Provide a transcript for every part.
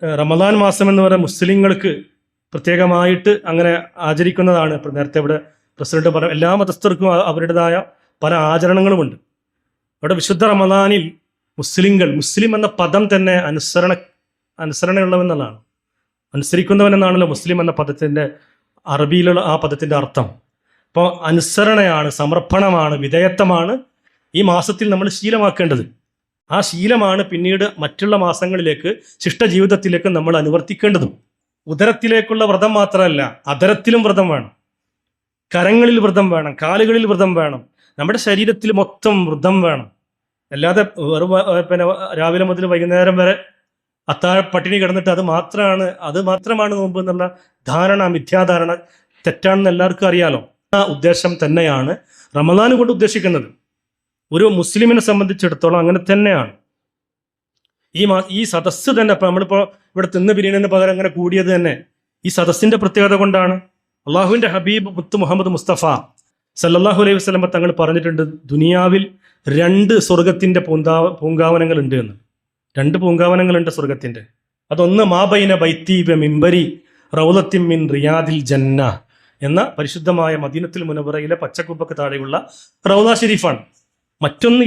റമദാൻ മാസം എന്ന് പറയുന്ന മുസ്ലിങ്ങൾക്ക് പ്രത്യേകമായിട്ട് അങ്ങനെ ആചരിക്കുന്നതാണ്. ഇപ്പം നേരത്തെ ഇവിടെ പ്രസിഡന്റ് പറഞ്ഞ എല്ലാ മതസ്ഥർക്കും അവരുടേതായ പല ആചരണങ്ങളുമുണ്ട്. അവിടെ വിശുദ്ധ റമദാനിൽ മുസ്ലിം എന്ന പദം തന്നെ അനുസരണയുള്ളവെന്നുള്ളതാണ്. അനുസരിക്കുന്നവൻ എന്നാണല്ലോ മുസ്ലിം എന്ന പദത്തിൻ്റെ അറബിയിലുള്ള ആ പദത്തിൻ്റെ അർത്ഥം. അപ്പോൾ അനുസരണയാണ്, സമർപ്പണമാണ്, വിധേയത്വമാണ് ഈ മാസത്തിൽ നമ്മൾ ശീലമാക്കേണ്ടത്. ആ ശീലമാണ് പിന്നീട് മറ്റുള്ള മാസങ്ങളിലേക്ക്, ശിഷ്ടജീവിതത്തിലേക്ക് നമ്മൾ അനുവർത്തിക്കേണ്ടതും. ഉദരത്തിലേക്കുള്ള വ്രതം മാത്രമല്ല, അധരത്തിലും വ്രതം വേണം, കരങ്ങളിൽ വ്രതം വേണം, കാലുകളിൽ വ്രതം വേണം, നമ്മുടെ ശരീരത്തിൽ മൊത്തം വ്രതം വേണം. അല്ലാതെ വെറും പിന്നെ രാവിലെ മുതൽ വൈകുന്നേരം വരെ അത്താഴ പട്ടിണി കിടന്നിട്ട് അത് മാത്രമാണ് നോമ്പ് എന്നുള്ള ധാരണ, മിഥ്യാധാരണ തെറ്റാണെന്ന് എല്ലാവർക്കും അറിയാലോ. ആ ഉദ്ദേശം തന്നെയാണ് റമദാൻ കൊണ്ട് ഉദ്ദേശിക്കുന്നത്. ഒരു മുസ്ലിമിനെ സംബന്ധിച്ചിടത്തോളം അങ്ങനെ തന്നെയാണ്. ഈ സദസ്സ് തന്നെ ഇപ്പം നമ്മളിപ്പോൾ ഇവിടെ തിന്ന് പിരിയണതിന് പകരം അങ്ങനെ കൂടിയത് തന്നെ ഈ സദസ്സിന്റെ പ്രത്യേകത കൊണ്ടാണ്. അള്ളാഹുവിന്റെ ഹബീബ് മുത്ത് മുഹമ്മദ് മുസ്തഫ സല്ലല്ലാഹു അലൈഹി വസല്ലം തങ്ങൾ പറഞ്ഞിട്ടുണ്ട്, ദുനിയാവിൽ 2 സ്വർഗത്തിന്റെ പൂങ്കാവനങ്ങൾ ഉണ്ട് എന്ന്. 2 പൂങ്കാവനങ്ങളുണ്ട് സ്വർഗത്തിന്റെ. അതൊന്ന് മാബൈന ബൈത്തി മിമ്പരി റൗളത്തിൻ മിൻ റിയാദിൽ ജന്ന എന്ന പരിശുദ്ധമായ മദീനത്തുൽ മുനവ്വറയിലെ പച്ചക്കുപ്പക്ക് താഴെയുള്ള റൗള ഷരീഫാണ്. മറ്റൊന്ന്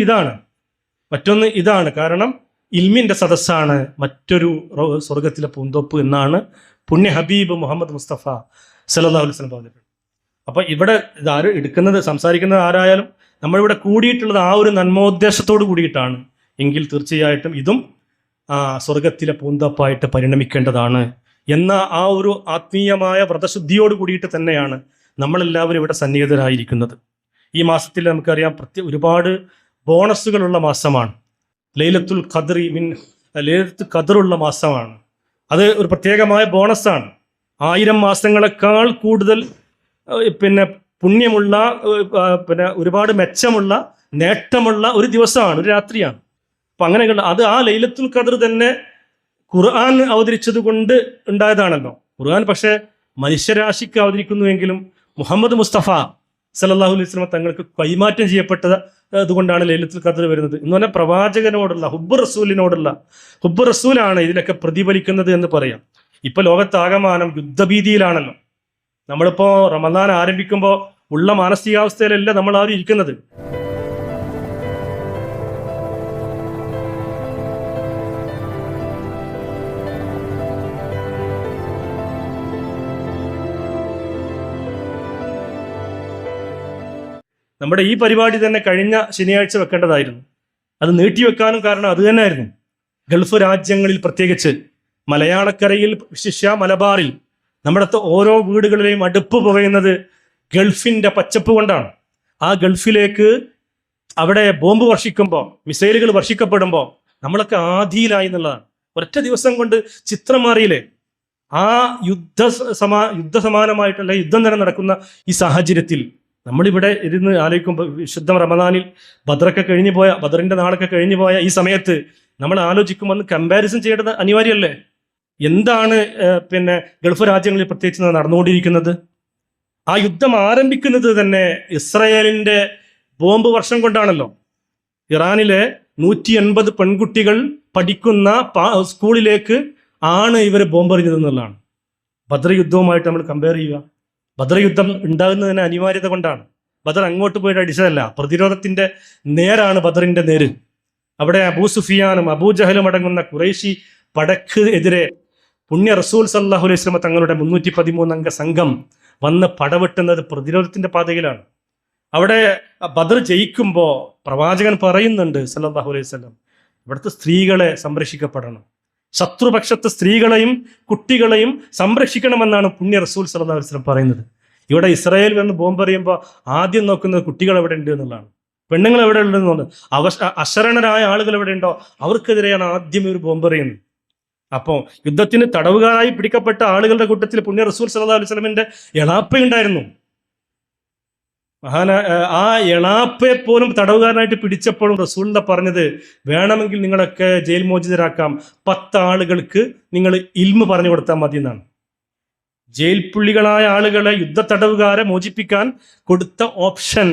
ഇതാണ്. കാരണം ഇൽമിന്റെ സദസ്സാണ് മറ്റൊരു സ്വർഗത്തിലെ പൂന്തോപ്പ് എന്നാണ് പുണ്യ ഹബീബ് മുഹമ്മദ് മുസ്തഫ സല്ലല്ലാഹു അലൈഹി വസല്ലം പറഞ്ഞിട്ടുണ്ട്. അപ്പൊ ഇവിടെ സംസാരിക്കുന്നത് ആരായാലും നമ്മളിവിടെ കൂടിയിട്ടുള്ളത് ആ ഒരു നന്മോദ്ദേശത്തോട് കൂടിയിട്ടാണ് എങ്കിൽ തീർച്ചയായിട്ടും ഇതും സ്വർഗത്തിലെ പൂന്തോപ്പായിട്ട് പരിണമിക്കേണ്ടതാണ് എന്ന ആ ഒരു ആത്മീയമായ വ്രതശുദ്ധിയോട് കൂടിയിട്ട് തന്നെയാണ് നമ്മളെല്ലാവരും ഇവിടെ സന്നിഹിതരായിരിക്കുന്നത്. ഈ മാസത്തിൽ നമുക്കറിയാം ഒരുപാട് ബോണസുകളുള്ള മാസമാണ്. ലൈലത്തുൽ ഖദ്റുള്ള മാസമാണ്. അത് ഒരു പ്രത്യേകമായ ബോണസാണ്. 1000 മാസങ്ങളെക്കാൾ കൂടുതൽ പുണ്യമുള്ള ഒരുപാട് മെച്ചമുള്ള നേട്ടമുള്ള ഒരു ദിവസമാണ്, ഒരു രാത്രിയാണ്. അപ്പം അങ്ങനെയുള്ള ആ ലൈലത്തുൽ ഖദ്ർ തന്നെ ഖുർആൻ അവതരിച്ചത് കൊണ്ട് ഉണ്ടായതാണല്ലോ. ഖുർആൻ പക്ഷേ മനുഷ്യരാശിക്ക് അവതരിക്കുന്നുവെങ്കിലും മുഹമ്മദ് മുസ്തഫ സല്ലല്ലാഹു അലൈഹി വസല്ലം തങ്ങൾക്ക് കൈമാറ്റം ചെയ്യപ്പെട്ടത് അതുകൊണ്ടാണ് ലൈലത്തുൽ ഖദ്ർ വരുന്നത്. എന്ന് പറഞ്ഞാൽ പ്രവാചകനോടുള്ള ഹുബ്ബ് റസൂലാണ് ഇതിലൊക്കെ പ്രതിഫലിക്കുന്നത് എന്ന് പറയാം. ഇപ്പൊ ലോകത്താകമാനം യുദ്ധഭീതിയിലാണല്ലോ. നമ്മളിപ്പോ റമദാൻ ആരംഭിക്കുമ്പോൾ ഉള്ള മാനസികാവസ്ഥയിലല്ല നമ്മൾ ആരും ഇരിക്കുന്നത്. നമ്മുടെ ഈ പരിപാടി തന്നെ കഴിഞ്ഞ ശനിയാഴ്ച വെക്കേണ്ടതായിരുന്നു. അത് നീട്ടിവെക്കാനും കാരണം അത് തന്നെയായിരുന്നു. ഗൾഫ് രാജ്യങ്ങളിൽ, പ്രത്യേകിച്ച് മലയാളക്കരയിൽ, വിശിഷ്യ മലബാറിൽ നമ്മുടെ ഓരോ വീടുകളിലെയും അടുപ്പ് പുകയുന്നത് ഗൾഫിന്റെ പച്ചപ്പ് കൊണ്ടാണ്. ആ ഗൾഫിലേക്ക് അവിടെ ബോംബ് വർഷിക്കുമ്പോൾ, മിസൈലുകൾ വർഷിക്കപ്പെടുമ്പോൾ നമ്മളൊക്കെ ആധിയിലായി എന്നുള്ളതാണ്. ഒരൊറ്റ ദിവസം കൊണ്ട് ചിത്രം മാറിയില്ലേ? ആ യുദ്ധസമാനമായിട്ടുള്ള യുദ്ധം തന്നെ നടക്കുന്ന ഈ സാഹചര്യത്തിൽ നമ്മളിവിടെ ഇരുന്ന് ആലോചിക്കുമ്പോൾ, വിശുദ്ധ റമദാനിൽ ബദറിന്റെ നാളൊക്കെ കഴിഞ്ഞു പോയ ഈ സമയത്ത് നമ്മൾ ആലോചിക്കുമ്പോൾ ഒന്ന് കമ്പാരിസൺ ചെയ്യേണ്ടത് അനിവാര്യമല്ലേ? എന്താണ് ഗൾഫ് രാജ്യങ്ങളിൽ പ്രത്യേകിച്ച് നടന്നുകൊണ്ടിരിക്കുന്നത്? ആ യുദ്ധം ആരംഭിക്കുന്നത് തന്നെ ഇസ്രായേലിന്റെ ബോംബ് വർഷം കൊണ്ടാണല്ലോ. ഇറാനിലെ 180 പെൺകുട്ടികൾ പഠിക്കുന്ന സ്കൂളിലേക്ക് ആണ് ഇവർ ബോംബെറിഞ്ഞതെന്നുള്ളതാണ്. ബദർ യുദ്ധവുമായിട്ട് നമ്മൾ കമ്പയർ ചെയ്യുക. ബദർ യുദ്ധം ഉണ്ടാകുന്നതിന് അനിവാര്യത കൊണ്ടാണ്. ബദർ അങ്ങോട്ട് പോയിട്ട് അടിച്ചതല്ല, പ്രതിരോധത്തിന്റെ നേരാണ് ബദറിന്റെ നേര്. അവിടെ അബൂ സുഫിയാനും അബൂജഹലും അടങ്ങുന്ന ഖുറൈശി പടക്ക് എതിരെ പുണ്യ റസൂൽ സല്ലല്ലാഹു അലൈഹി വസല്ലം തങ്ങളുടെ 313 അംഗ സംഘം വന്ന് പടവെട്ടുന്നത് പ്രതിരോധത്തിന്റെ പാതയിലാണ്. അവിടെ ബദർ ജയിക്കുമ്പോൾ പ്രവാചകൻ പറയുന്നുണ്ട് സല്ലല്ലാഹു അലൈഹി വസല്ലം, ഇവിടുത്തെ സ്ത്രീകളെ സംരക്ഷിക്കപ്പെടണം, ശത്രുപക്ഷത്തെ സ്ത്രീകളെയും കുട്ടികളെയും സംരക്ഷിക്കണമെന്നാണ് പുണ്യ റസൂൽ സല്ലല്ലാഹു അലൈഹി വസല്ലം പറയുന്നത്. ഇവിടെ ഇസ്രായേൽ വന്ന് ബോംബെറിയുമ്പോൾ ആദ്യം നോക്കുന്നത് കുട്ടികൾ എവിടെ ഉണ്ട് എന്നുള്ളതാണ്, പെണ്ണുങ്ങൾ എവിടെ ഉണ്ടെന്നുള്ളത്. അശരണരായ ആളുകൾ എവിടെ ഉണ്ടോ അവർക്കെതിരെയാണ് ആദ്യം ഒരു ബോംബെറിയുന്നത്. അപ്പോൾ യുദ്ധത്തിന് തടവുകാരായി പിടിക്കപ്പെട്ട ആളുകളുടെ കൂട്ടത്തിൽ പുണ്യ റസൂൽ സല്ലല്ലാഹു അലൈഹി വസല്ലമിന്റെ എളാപ്പയുണ്ടായിരുന്നു. ആ എളാപ്പയെ പോലും തടവുകാരനായിട്ട് പിടിച്ചപ്പോഴും റസൂലിന്റെ പറഞ്ഞത്, വേണമെങ്കിൽ നിങ്ങളൊക്കെ ജയിൽ മോചിതരാക്കാം, 10 ആളുകൾക്ക് നിങ്ങൾ ഇൽമ് പറഞ്ഞു കൊടുത്താൽ മതി എന്നാണ്. ജയിൽ പുള്ളികളായ ആളുകളെ, യുദ്ധ തടവുകാരെ മോചിപ്പിക്കാൻ കൊടുത്ത ഓപ്ഷൻ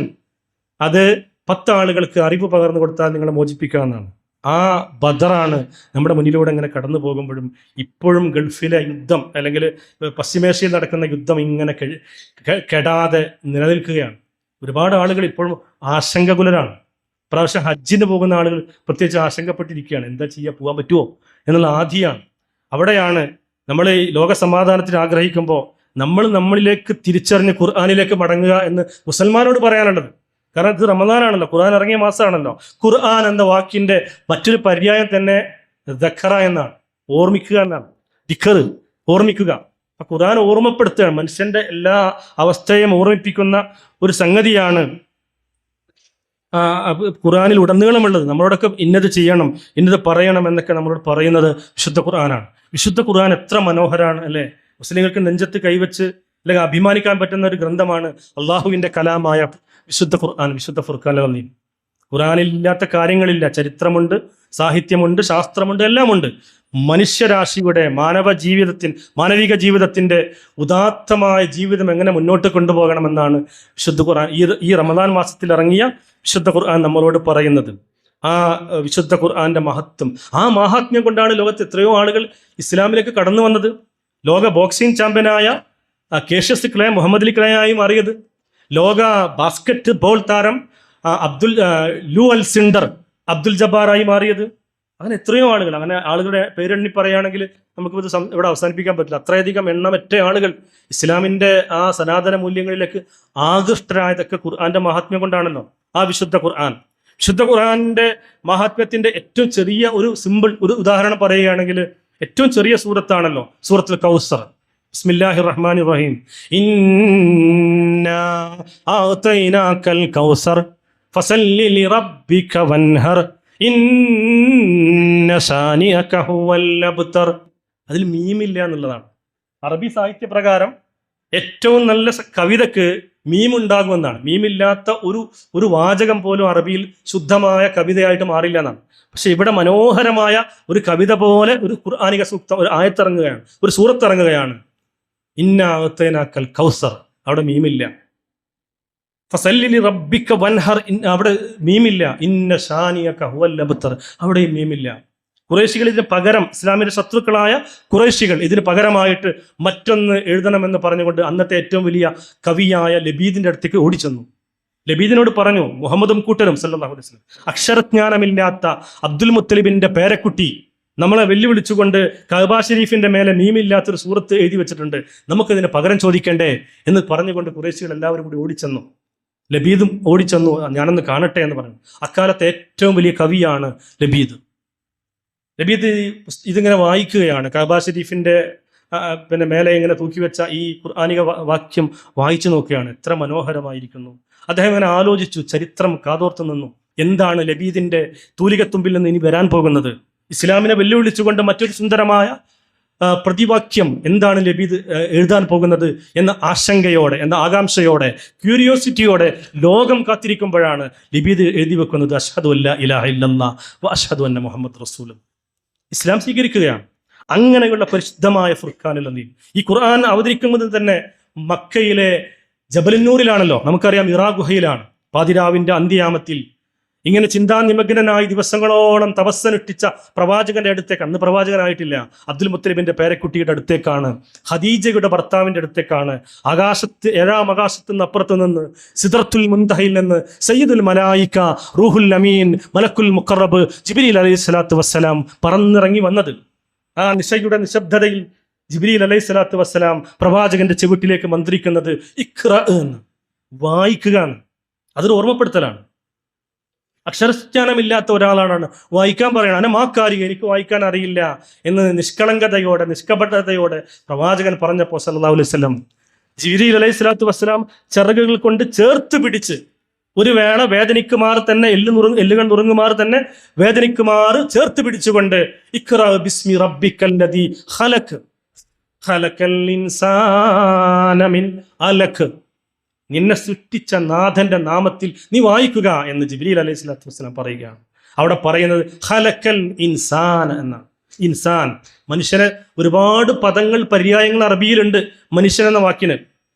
അത് 10 ആളുകൾക്ക് അറിവ് പകർന്നു കൊടുത്താൽ നിങ്ങളെ മോചിപ്പിക്കാമെന്നാണ്. ആ ബദറാണ് നമ്മുടെ മുന്നിലൂടെ ഇങ്ങനെ കടന്നു പോകുമ്പോഴും ഇപ്പോഴും ഗൾഫിലെ യുദ്ധം അല്ലെങ്കിൽ പശ്ചിമേഷ്യയിൽ നടക്കുന്ന യുദ്ധം ഇങ്ങനെ കെടാതെ നിലനിൽക്കുകയാണ്. ഒരുപാട് ആളുകൾ ഇപ്പോഴും ആശങ്കകുലരാണ്. പ്രാവശ്യം ഹജ്ജിന് പോകുന്ന ആളുകൾ പ്രത്യേകിച്ച് ആശങ്കപ്പെട്ടിരിക്കുകയാണ്. എന്താ ചെയ്യുക, പോകാൻ പറ്റുമോ എന്നുള്ള ആധിയാണ്. അവിടെയാണ് നമ്മൾ ഈ ലോക സമാധാനത്തിന് ആഗ്രഹിക്കുമ്പോൾ നമ്മളിലേക്ക് തിരിച്ചറിഞ്ഞ് ഖുർആനിലേക്ക് മടങ്ങുക എന്ന് മുസൽമാനോട് പറയാനുള്ളത്. കാരണം ഇത് റമദാനാണല്ലോ, ഖുർആൻ ഇറങ്ങിയ മാസമാണല്ലോ. ഖുർആൻ എന്ന വാക്കിന്റെ മറ്റൊരു പര്യായം തന്നെ ദഖറ എന്നാണ്, ഓർമ്മിക്കുക എന്നാണ്. ദിഖർ, ഓർമ്മിക്കുക. അപ്പൊ ഖുർആൻ ഓർമ്മപ്പെടുത്തുകയാണ്, മനുഷ്യന്റെ എല്ലാ അവസ്ഥയും ഓർമ്മിപ്പിക്കുന്ന ഒരു സംഗതിയാണ് ഖുർആനിൽ ഉടനീളമുള്ളത്. നമ്മളോടൊക്കെ ഇന്നത് ചെയ്യണം, ഇന്നത് പറയണം എന്നൊക്കെ നമ്മളോട് പറയുന്നത് വിശുദ്ധ ഖുർആനാണ്. വിശുദ്ധ ഖുർആൻ എത്ര മനോഹരാണ് അല്ലെ. മുസ്ലിങ്ങൾക്ക് നെഞ്ചത്ത് കൈവച്ച് അല്ലെങ്കിൽ അഭിമാനിക്കാൻ പറ്റുന്ന ഒരു ഗ്രന്ഥമാണ് അള്ളാഹുവിന്റെ കലാമായ വിശുദ്ധ ഖുർആൻ, വിശുദ്ധ ഫുർഖാൻ. ഖുർആനിൽ ഇല്ലാത്ത കാര്യങ്ങളില്ല. ചരിത്രമുണ്ട്, സാഹിത്യമുണ്ട്, ശാസ്ത്രമുണ്ട്, എല്ലാമുണ്ട്. മനുഷ്യരാശിയുടെ മാനവിക ജീവിതത്തിന്റെ ഉദാത്തമായ ജീവിതം എങ്ങനെ മുന്നോട്ട് കൊണ്ടുപോകണമെന്നാണ് വിശുദ്ധ ഖുർആൻ ഈ റമദാൻ മാസത്തിൽ ഇറങ്ങിയ വിശുദ്ധ ഖുർആൻ നമ്മളോട് പറയുന്നത്. ആ വിശുദ്ധ ഖുർആന്റെ മഹത്വം, ആ മാഹാത്മ്യം കൊണ്ടാണ് ലോകത്ത് എത്രയോ ആളുകൾ ഇസ്ലാമിലേക്ക് കടന്നു വന്നത്. ലോക ബോക്സിംഗ് ചാമ്പ്യനായ gaseous clay Muhammad Ali clay ആയി മാറിയത്. ലോക ബാസ്കറ്റ് ബോൾ താരം ലൂ അൽ സിൻഡർ അബ്ദുൽ ജബ്ബാറായി മാറിയത്. അങ്ങനെ എത്രയോ ആളുകൾ, അങ്ങനെ ആളുകളുടെ പേരെണ്ണി പറയുകയാണെങ്കിൽ നമുക്കിത് ഇവിടെ അവസാനിപ്പിക്കാൻ പറ്റില്ല. അത്രയധികം എണ്ണമറ്റ ആളുകൾ ഇസ്ലാമിന്റെ ആ സനാതന മൂല്യങ്ങളിലേക്ക് ആകൃഷ്ടരായതൊക്കെ ഖുർആന്റെ മഹാത്മ്യം കൊണ്ടാണല്ലോ. ആ വിശുദ്ധ ഖുർആന്റെ മഹാത്മ്യത്തിന്റെ ഏറ്റവും ചെറിയ ഒരു സിമ്പിൾ ഒരു ഉദാഹരണം പറയുകയാണെങ്കിൽ ഏറ്റവും ചെറിയ സൂറത്താണല്ലോ സൂറത്തുൽ കൗസർ. ബിസ്മില്ലാഹിർ റഹ്മാനിർ റഹീം. ഇന്നാ അഅതൈനാകൽ കൗസർ ഫസല്ലി ലിറബ്ബിക വൻഹർ ഇന്ന ശാനിഅക ഹുവൽ അബ്തർ. അതിൽ മീമില്ല എന്നുള്ളതാണ്. അറബി സാഹിത്യ പ്രകാരം ഏറ്റവും നല്ല കവിതയ്ക്ക് മീമുണ്ടാകുമെന്നാണ്. മീമില്ലാത്ത ഒരു വാചകം പോലും അറബിയിൽ ശുദ്ധമായ കവിതയായിട്ട് മാറില്ല എന്നാണ്. പക്ഷെ ഇവിടെ മനോഹരമായ ഒരു കവിത പോലെ ഒരു ഖുർആനിക സൂക്തം, ഒരു ആയത്തിറങ്ങുകയാണ്, ഒരു സൂറത്തിറങ്ങുകയാണ്. ഇന്ന അഅതൈനാകൽ കൗസർ, അവിടെ മീമില്ല. ഫസല്ലി റബ്ബിക വൻഹർ, അവിടെ മീമില്ല. ഇന്ന ശാനിഅക ഹുവൽ അബ്തർ, അവിടെയും മീമില്ല. ഖുറൈശികൾ ഇതിന് പകരം, ഇസ്ലാമിന്റെ ശത്രുക്കളായ ഖുറൈശികൾ ഇതിന് പകരമായിട്ട് മറ്റൊന്ന് എഴുതണമെന്ന് പറഞ്ഞുകൊണ്ട് അന്നത്തെ ഏറ്റവും വലിയ കവിയായ ലബീദിന്റെ അടുത്തേക്ക് ഓടിച്ചെന്നു. ലബീദിനോട് പറഞ്ഞു, മുഹമ്മദും കൂട്ടരും സല്ലല്ലാഹു അലൈഹി വസല്ലം, അക്ഷരജ്ഞാനമില്ലാത്ത അബ്ദുൽ മുത്തലിബിന്റെ പേരക്കുട്ടി നമ്മളെ വെല്ലുവിളിച്ചുകൊണ്ട് കഅബ ഷരീഫിന്റെ മേലെ മീമില്ലാത്തൊരു സൂറത്ത് എഴുതി വെച്ചിട്ടുണ്ട്, നമുക്കിതിന് പകരം ചോദിക്കണ്ടേ എന്ന് പറഞ്ഞുകൊണ്ട് ഖുറൈശികൾ എല്ലാവരും കൂടി ഓടിച്ചെന്നു. ലബീദും ഓടിച്ചെന്നു, ഞാനൊന്ന് കാണട്ടെ എന്ന് പറഞ്ഞു. അക്കാലത്തെ ഏറ്റവും വലിയ കവിയാണ് ലബീദ്. ലബീദ് ഇതിങ്ങനെ വായിക്കുകയാണ്. കഅബ ഷരീഫിന്റെ മേലെ ഇങ്ങനെ തൂക്കിവെച്ച ഈ ഖുർആനിക വാക്യം വായിച്ചു നോക്കുകയാണ്. എത്ര മനോഹരമായിരിക്കുന്നു. അദ്ദേഹം ഇങ്ങനെ ആലോചിച്ചു, ചരിത്രം കാതോർത്തു നിന്നു. എന്താണ് ലബീദിന്റെ തൂലികത്തുമ്പിൽ നിന്ന് ഇനി വരാൻ പോകുന്നത്? ഇസ്ലാമിനെ വെല്ലുവിളിച്ചുകൊണ്ട് മറ്റൊരു സുന്ദരമായ പ്രതിവാക്യം എന്താണ് ലബീദ് എഴുതാൻ പോകുന്നത് എന്ന ആശങ്കയോടെ, എന്ന ആകാംക്ഷയോടെ, ക്യൂരിയോസിറ്റിയോടെ ലോകം കാത്തിരിക്കുമ്പോഴാണ് ലബീദ് എഴുതി വെക്കുന്നത് അഷ്ഹദു അല്ലാ ഇലാഹ ഇല്ലല്ലാഹ് വ അഷ്ഹദു അന്ന മുഹമ്മദ് റസൂൽ. ഇസ്ലാം സ്വീകരിക്കുകയാണ്. അങ്ങനെയുള്ള പരിശുദ്ധമായ ഫുർഖാനിൽ ഈ ഖുർആൻ അവതരിക്കുന്നത് തന്നെ മക്കയിലെ ജബലുന്നൂറിലാണല്ലോ. നമുക്കറിയാം ഇറാ ഗുഹയിലാണ്. പാതിരാവിന്റെ അന്ത്യയാമത്തിൽ ഇങ്ങനെ ചിന്താനിമഗ്നനായി ദിവസങ്ങളോളം തപസ്സനുഷ്ഠിച്ച പ്രവാചകന്റെ അടുത്തേക്ക്, അന്ന് പ്രവാചകനായിട്ടില്ല, അബ്ദുൽ മുത്തലിബിന്റെ പേരക്കുട്ടിയുടെ അടുത്തേക്കാണ്, ഖദീജയുടെ ഭർത്താവിന്റെ അടുത്തേക്കാണ്, ഏഴാം ആകാശത്തു നിന്ന് അപ്പുറത്തു നിന്ന് സിദ്റത്തുൽ മുൻതഹയിൽ നിന്ന് സയ്യിദുൽ മലായിക റൂഹുൽ അമീൻ മലക്കുൽ മുഖറബ് ജിബ്രീൽ അലൈഹി സ്വലാത്തു വസ്സലാം പറന്നിറങ്ങി വന്നത്. ആ നിശയുടെ നിശബ്ദതയിൽ ജിബ്രീൽ അലൈഹി സ്വലാത്തു വസ്സലാം പ്രവാചകന്റെ ചെവിട്ടിലേക്ക് മന്ത്രിക്കുന്നത് ഇഖ്റ എന്ന്, വായിക്കുക എന്ന്. അതൊരു ഓർമ്മപ്പെടുത്തലാണ്. അക്ഷരജ്ഞാനമില്ലാത്ത ഒരാളാണ് വായിക്കാൻ പറയണം. മാക്കാരിക, എനിക്ക് വായിക്കാൻ അറിയില്ല എന്ന് നിഷ്കളങ്കതയോടെ, നിഷ്കപടതയോടെ പ്രവാചകൻ പറഞ്ഞപ്പോൾ സല്ലല്ലാഹു അലൈഹി വസല്ലം ജിബ്രീൽ അലൈഹി സ്വലാത്തു വസ്സലാം ചിറകുകൾ കൊണ്ട് ചേർത്ത് പിടിച്ച്, ഒരു വേള വേദനിക്കുമാർ തന്നെ, എല്ലുകൾ നുറുങ്ങുമാർ തന്നെ വേദനിക്കുമാർ ചേർത്ത് പിടിച്ചുകൊണ്ട് ഇഖ്റ ബിസ്മി റബ്ബിക്കല്ലദീ ഖലഖ് ഖലഖൽ ഇൻസാന മിൻ അലഖ്, നിന്നെ സൃഷ്ടിച്ച നാഥന്റെ നാമത്തിൽ നീ വായിക്കുക എന്ന് ജിബ്രീൽ അലൈഹി സ്വലാത്തു വസ്സലാം പറയുകയാണ്. അവിടെ പറയുന്നത് ഖലഖൽ ഇൻസാൻ എന്നാണ്. ഇൻസാൻ, മനുഷ്യന് ഒരുപാട് പദങ്ങൾ, പര്യായങ്ങൾ അറബിയിലുണ്ട് മനുഷ്യൻ എന്ന വാക്കിന്.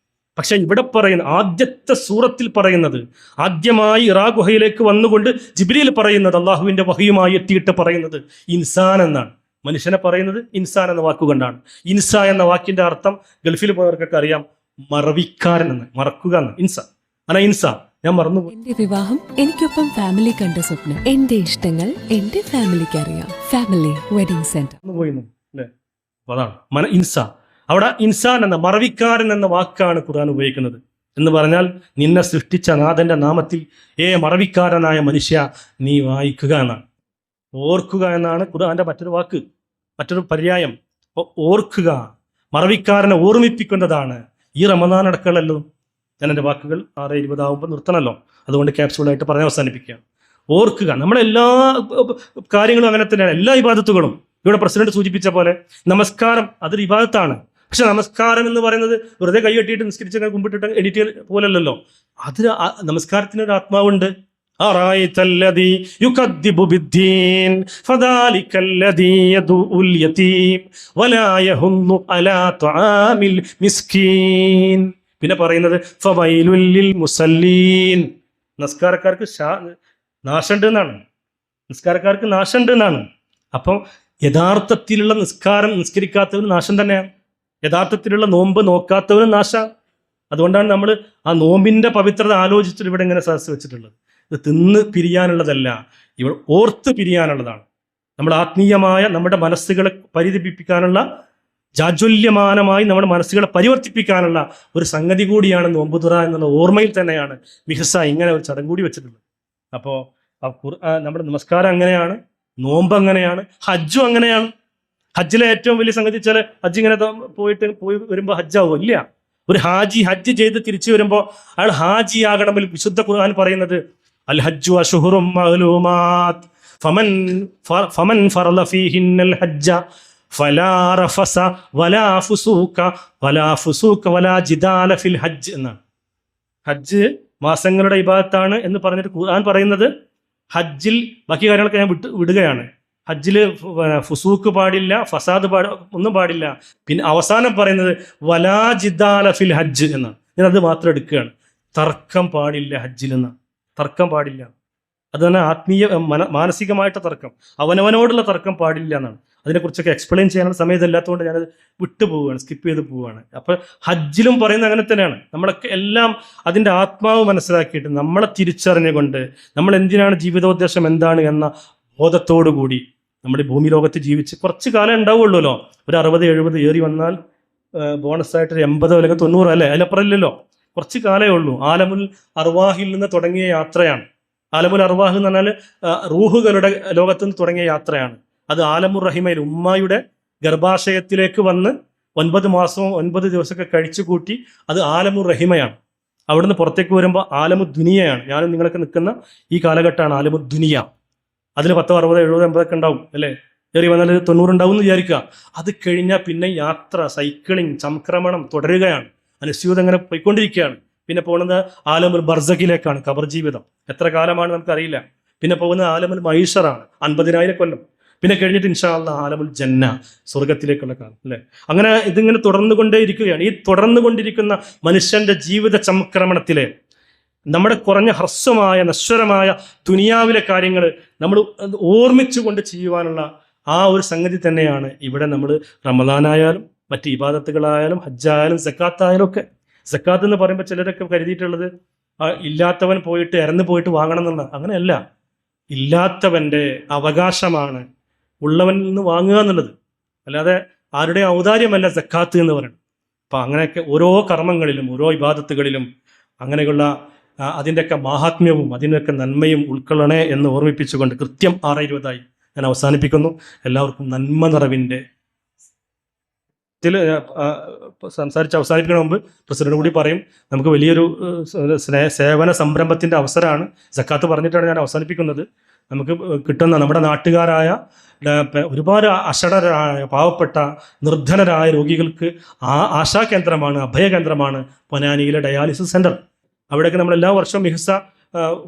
പക്ഷെ ഇവിടെ പറയുന്ന ആദ്യത്തെ സൂറത്തിൽ പറയുന്നത്, ആദ്യമായി ഇറാ ഗുഹയിലേക്ക് വന്നുകൊണ്ട് ജിബ്രീൽ പറയുന്നത്, അള്ളാഹുവിന്റെ വഹിയുമായി എത്തിയിട്ട് പറയുന്നത് ഇൻസാൻ എന്നാണ്. മനുഷ്യനെ പറയുന്നത് ഇൻസാൻ എന്ന വാക്കുകൊണ്ടാണ്. ഇൻസ എന്ന വാക്കിന്റെ അർത്ഥം ഗൾഫിൽ പോയവർക്കൊക്കെ അറിയാം, മറവിക്കാരൻ എന്ന്, മറക്കുക എന്ന്. ഇൻസ അല്ല, ഇൻസ ഞാൻ മറന്നുപോയി. എന്റെ വിവാഹം എനിക്കൊപ്പം ഫാമിലി കണ്ട സ്വപ്നം. എന്റെ ഇഷ്ടങ്ങൾ എന്റെ ഫാമിലിക്ക് അറിയാം. ഫാമിലി വെഡിങ് സെന്റർ അല്ലേ? അതാണ് ഇൻസ. അവിടെ ഇൻസാൻ എന്ന, മറവിക്കാരൻ എന്ന വാക്കാണ് ഖുർആൻ ഉപയോഗിക്കുന്നത്. എന്ന് പറഞ്ഞാൽ നിന്നെ സൃഷ്ടിച്ച നാഥന്റെ നാമത്തിൽ മറവിക്കാരനായ മനുഷ്യ നീ വായിക്കുക എന്നാണ്, ഓർക്കുക എന്നാണ് ഖുർആന്റെ മറ്റൊരു വാക്ക്, മറ്റൊരു പര്യായം. അപ്പോൾ ഓർക്കുക, മറവിക്കാരനെ ഓർമ്മിപ്പിക്കുന്നതാണ് ഈ റമദാൻ അടക്കമല്ലോ. ഞാൻ എൻ്റെ വാക്കുകൾ 6:20 നിർത്തണമല്ലോ, അതുകൊണ്ട് ക്യാപ്സ്യൂളായിട്ട് പറഞ്ഞ് അവസാനിപ്പിക്കുക. ഓർക്കുക, നമ്മളെല്ലാ കാര്യങ്ങളും അങ്ങനെ തന്നെയാണ്, എല്ലാ ഇബാദത്തുകളും. ഇവിടെ പ്രസിഡന്റ് സൂചിപ്പിച്ച പോലെ നമസ്കാരം അതൊരു ഇബാദത്താണ്. പക്ഷെ നമസ്കാരം എന്ന് പറയുന്നത് വെറുതെ കൈ കെട്ടിയിട്ട് നിസ്കരിച്ച് കുമ്പിട്ടിട്ട് എഡിറ്റ് പോലല്ലോ. അതിന് നമസ്കാരത്തിനൊരു ആത്മാവുണ്ട്. പിന്നെ പറയുന്നത് ഫവൈലുൽ മുസല്ലീൻ, നമസ്കാരക്കാർക്ക് നാശമുണ്ട് എന്നാണ്, നിസ്കാരക്കാർക്ക് നാശമുണ്ട് എന്നാണ്. അപ്പം യഥാർത്ഥത്തിലുള്ള നിസ്കരിക്കാത്തവന് നാശം തന്നെയാണ്, യഥാർത്ഥത്തിലുള്ള നോമ്പ് നോക്കാത്തവനും നാശം. അതുകൊണ്ടാണ് നമ്മൾ ആ നോമ്പിന്റെ പവിത്രത ആലോചിച്ചിട്ട് ഇവിടെ ഇങ്ങനെ സദസ്സ് വെച്ചിട്ടുള്ളത്. ഇത് തിന്ന് പിരിയാനുള്ളതല്ല, ഇവിടെ ഓർത്ത് പിരിയാനുള്ളതാണ്. നമ്മുടെ ആത്മീയമായ നമ്മുടെ മനസ്സുകളെ പരിതപിപ്പിക്കാനുള്ള, ജാജ്വല്യമാനമായി നമ്മുടെ മനസ്സുകളെ പരിവർത്തിപ്പിക്കാനുള്ള ഒരു സംഗതി കൂടിയാണ് നോമ്പുതുറ എന്നുള്ള ഓർമ്മയിൽ തന്നെയാണ് മിഹ്സ ഇങ്ങനെ ഒരു ചടങ്ങ് കൂടി വെച്ചിട്ടുള്ളത്. അപ്പോൾ നമ്മുടെ നമസ്കാരം അങ്ങനെയാണ്, നോമ്പ് അങ്ങനെയാണ്, ഹജ്ജും അങ്ങനെയാണ്. ഹജ്ജിലെ ഏറ്റവും വലിയ സംഗതി വെച്ചാൽ ഹജ്ജ് ഇങ്ങനെ പോയി വരുമ്പോൾ ഹജ്ജാവോ? ഇല്ല. ഒരു ഹാജി ഹജ്ജ് ചെയ്ത് തിരിച്ചു വരുമ്പോൾ അയാൾ ഹാജി ആകണമെങ്കിൽ വിശുദ്ധ ഖുർആൻ പറയുന്നത് അൽ ഹജ്ജു അശ്ഹുറും മഅലൂമാത് ഫമൻ ഫറള ഫീഹിന്നൽ ഹജ്ജ ഫലാ റഫസ വലാ ഫുസൂക വലാ ജിദാല ഫിൽ ഹജ്ജ് എന്നാണ്. ഹജ്ജ് മാസങ്ങളുടെ ഇബാദത്താണ് എന്ന് പറഞ്ഞിട്ട് ഖുർആൻ പറയുന്നത് ഹജ്ജിൽ ബാക്കി കാര്യങ്ങളൊക്കെ ഞാൻ വിടുകയാണ്. ഹജ്ജിൽ ഫുസൂക്ക് പാടില്ല, ഫസാദ് ഒന്നും പാടില്ല. പിന്നെ അവസാനം പറയുന്നത് വലാ ജിദാല ഫിൽ ഹജ്ജ് എന്നാണ്. ഞാൻ അത് മാത്രം എടുക്കുകയാണ്. തർക്കം പാടില്ല ഹജ്ജിൽ എന്നാണ്, തർക്കം പാടില്ല. അത് തന്നെ ആത്മീയ മാനസികമായിട്ട് തർക്കം, അവനവനോടുള്ള തർക്കം പാടില്ല എന്നാണ്. അതിനെക്കുറിച്ചൊക്കെ എക്സ്പ്ലെയിൻ ചെയ്യാനുള്ള സമയത്തല്ലാത്തതുകൊണ്ട് ഞാനത് വിട്ടുപോവുകയാണ്, സ്കിപ്പ് ചെയ്ത് പോവുകയാണ്. അപ്പോൾ ഹജ്ജിലും പറയുന്നത് അങ്ങനെ തന്നെയാണ്. നമ്മളൊക്കെ എല്ലാം അതിൻ്റെ ആത്മാവ് മനസ്സിലാക്കിയിട്ട് നമ്മളെ തിരിച്ചറിഞ്ഞുകൊണ്ട് നമ്മൾ എന്തിനാണ്, ജീവിതോദ്ദേശം എന്താണ് എന്ന ബോധത്തോടു കൂടി നമ്മൾ ഈ ഭൂമി ലോകത്ത് ജീവിച്ച് കുറച്ച് കാലം ഉണ്ടാവുള്ളൂല്ലോ. ഒരു 60-70 ഏറി വന്നാൽ ബോണസായിട്ട് ഒരു 80 അല്ലെങ്കിൽ 90 അല്ലേ, അതിലപ്പുറം ഇല്ലല്ലോ. കുറച്ച് കാലമേ ഉള്ളൂ. ആലമുൽ അർവാഹിൽ നിന്ന് തുടങ്ങിയ യാത്രയാണ്. ആലമുൽ അർവാഹ് എന്ന് പറഞ്ഞാൽ റൂഹുകളുടെ ലോകത്ത് നിന്ന് തുടങ്ങിയ യാത്രയാണ്. അത് ആലമുർ റഹിമയിൽ ഉമ്മായുടെ ഗർഭാശയത്തിലേക്ക് വന്ന് 9 മാസവും 9 ദിവസമൊക്കെ കഴിച്ചു കൂട്ടി അത് ആലമുർ റഹിമയാണ്. അവിടുന്ന് പുറത്തേക്ക് വരുമ്പോൾ ആലമു ദുനിയയാണ്. ഞാനും നിങ്ങളൊക്കെ നിൽക്കുന്ന ഈ കാലഘട്ടമാണ് ആലമു ദുനിയ. അതിൽ 10, 60, 70, 80 ഒക്കെ ഉണ്ടാവും അല്ലേ. ഏറി വന്നാൽ 90 ഉണ്ടാവും എന്ന് വിചാരിക്കുക. അത് കഴിഞ്ഞാൽ പിന്നെ യാത്ര, സൈക്ലിംഗ്, സംക്രമണം തുടരുകയാണ്. അനുസ്യൂതം അങ്ങനെ പോയിക്കൊണ്ടിരിക്കുകയാണ്. പിന്നെ പോകുന്നത് ആലമുൽ ബർസഖിലേക്കാണ്, ഖബർ ജീവിതം. എത്ര കാലമാണ് നമുക്കറിയില്ല. പിന്നെ പോകുന്നത് ആലമുൽ മൈഷറാണ്, 50,000 കൊല്ലം. പിന്നെ കഴിഞ്ഞിട്ട് ഇൻഷാ അല്ലാഹ് ആലമുൽ ജന്ന, സ്വർഗത്തിലേക്കുള്ള കാലം അല്ലേ. അങ്ങനെ ഇതിങ്ങനെ തുടർന്നുകൊണ്ടേ ഇരിക്കുകയാണ്. ഈ തുടർന്നുകൊണ്ടിരിക്കുന്ന മനുഷ്യന്റെ ജീവിത സംക്രമണത്തിലെ നമ്മുടെ കുറഞ്ഞ ഹ്രസ്വമായ നശ്വരമായ ദുനിയാവിലെ കാര്യങ്ങൾ നമ്മൾ ഓർമ്മിച്ചുകൊണ്ട് ചെയ്യുവാനുള്ള ആ ഒരു സംഗതി തന്നെയാണ് ഇവിടെ നമ്മൾ റമദാനായാലും മറ്റ് ഇബാദത്തുകളായാലും ഹജ്ജായാലും സക്കാത്തായാലും ഒക്കെ. സക്കാത്ത് എന്ന് പറയുമ്പോൾ ചിലരൊക്കെ കരുതിയിട്ടുള്ളത് ഇല്ലാത്തവൻ പോയിട്ട് ഇറന്ന് പോയിട്ട് വാങ്ങണം എന്നുള്ള, അങ്ങനെയല്ല. ഇല്ലാത്തവൻ്റെ അവകാശമാണ് ഉള്ളവനിൽ നിന്ന് വാങ്ങുക എന്നുള്ളത്, അല്ലാതെ ആരുടെ ഔദാര്യമല്ല സക്കാത്ത് എന്ന് പറയുന്നത്. അപ്പം അങ്ങനെയൊക്കെ ഓരോ കർമ്മങ്ങളിലും ഓരോ ഇബാദത്തുകളിലും അങ്ങനെയുള്ള അതിൻ്റെയൊക്കെ മാഹാത്മ്യവും അതിൻ്റെയൊക്കെ നന്മയും ഉൾക്കൊള്ളണേ എന്ന് ഓർമ്മിപ്പിച്ചുകൊണ്ട് കൃത്യം 6:20 ഞാൻ അവസാനിപ്പിക്കുന്നു. എല്ലാവർക്കും നന്മ നിറവിൻ്റെ സംസാരിച്ച് അവസാനിപ്പിക്കുന്ന മുമ്പ് പ്രസിഡന്റ് കൂടി പറയും, നമുക്ക് വലിയൊരു സേവന സംരംഭത്തിൻ്റെ അവസരമാണ്. സക്കാത്ത് പറഞ്ഞിട്ടാണ് ഞാൻ അവസാനിപ്പിക്കുന്നത്. നമുക്ക് കിട്ടുന്ന നമ്മുടെ നാട്ടുകാരായ ഒരുപാട് അഷടരായ പാവപ്പെട്ട നിർധനരായ രോഗികൾക്ക് ആശാകേന്ദ്രമാണ്, അഭയകേന്ദ്രമാണ് പൊന്നാനിയിലെ ഡയാലിസിസ് സെൻറ്റർ. അവിടെയൊക്കെ നമ്മൾ എല്ലാ വർഷവും മിഹ്സ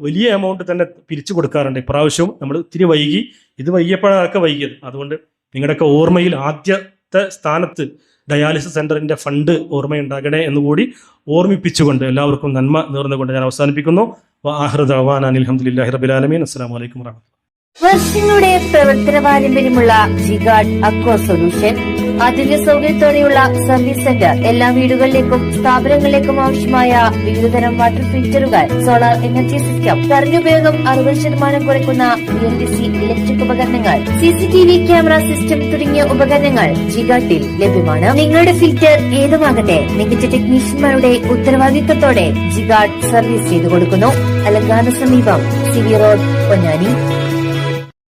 വലിയ എമൗണ്ട് തന്നെ പിരിച്ചു കൊടുക്കാറുണ്ട്. ഇപ്രാവശ്യവും നമ്മൾ ഇത്തിരി വൈകി, ഇത് വൈകിയപ്പോഴൊക്കെ വൈകിയത്. അതുകൊണ്ട് നിങ്ങളുടെയൊക്കെ ഓർമ്മയിൽ ആദ്യത്തെ അവിടുത്തെ സ്ഥാനത്ത് ഡയാലിസിസ് സെന്ററിന്റെ ഫണ്ട് ഓർമ്മയുണ്ടാകണേ എന്നുകൂടി ഓർമ്മിപ്പിച്ചുകൊണ്ട് എല്ലാവർക്കും നന്മ നേർന്നുകൊണ്ട് ഞാൻ അവസാനിപ്പിക്കുന്നു. അൽഹംദുലില്ലാഹി റബ്ബിൽ ആലമീൻ. അസ്സലാമു അലൈക്കും വറഹ്മത്തുള്ളാഹി. വർഷങ്ങളുടെ പ്രവർത്തന പാരമ്പര്യമുള്ള ജിഗാർഡ് അക്വ സൊല്യൂഷൻ ആധുനിക സൗകര്യത്തോടെയുള്ള സർവീസ് സെന്റർ, എല്ലാ വീടുകളിലേക്കും സ്ഥാപനങ്ങളിലേക്കും ആവശ്യമായ വിവിധതരം വാട്ടർ ഫിൽറ്ററുകൾ, സോളാർ എനർജി സിസ്റ്റം, കറന്റ് ഉപയോഗം 60% കുറയ്ക്കുന്ന BLDC ഇലക്ട്രിക് ഉപകരണങ്ങൾ, CCTV ക്യാമറ സിസ്റ്റം തുടങ്ങിയ ഉപകരണങ്ങൾ ജിഗാർഡിൽ ലഭ്യമാണ്. നിങ്ങളുടെ ഫിൽറ്റർ ഏതുമാകട്ടെ, മികച്ച ടെക്നീഷ്യന്മാരുടെ ഉത്തരവാദിത്തത്തോടെ ജിഗാർഡ് സർവീസ് ചെയ്തു കൊടുക്കുന്നു. അലങ്കാന സമീപം, CV റോഡ്, പൊന്നാനി.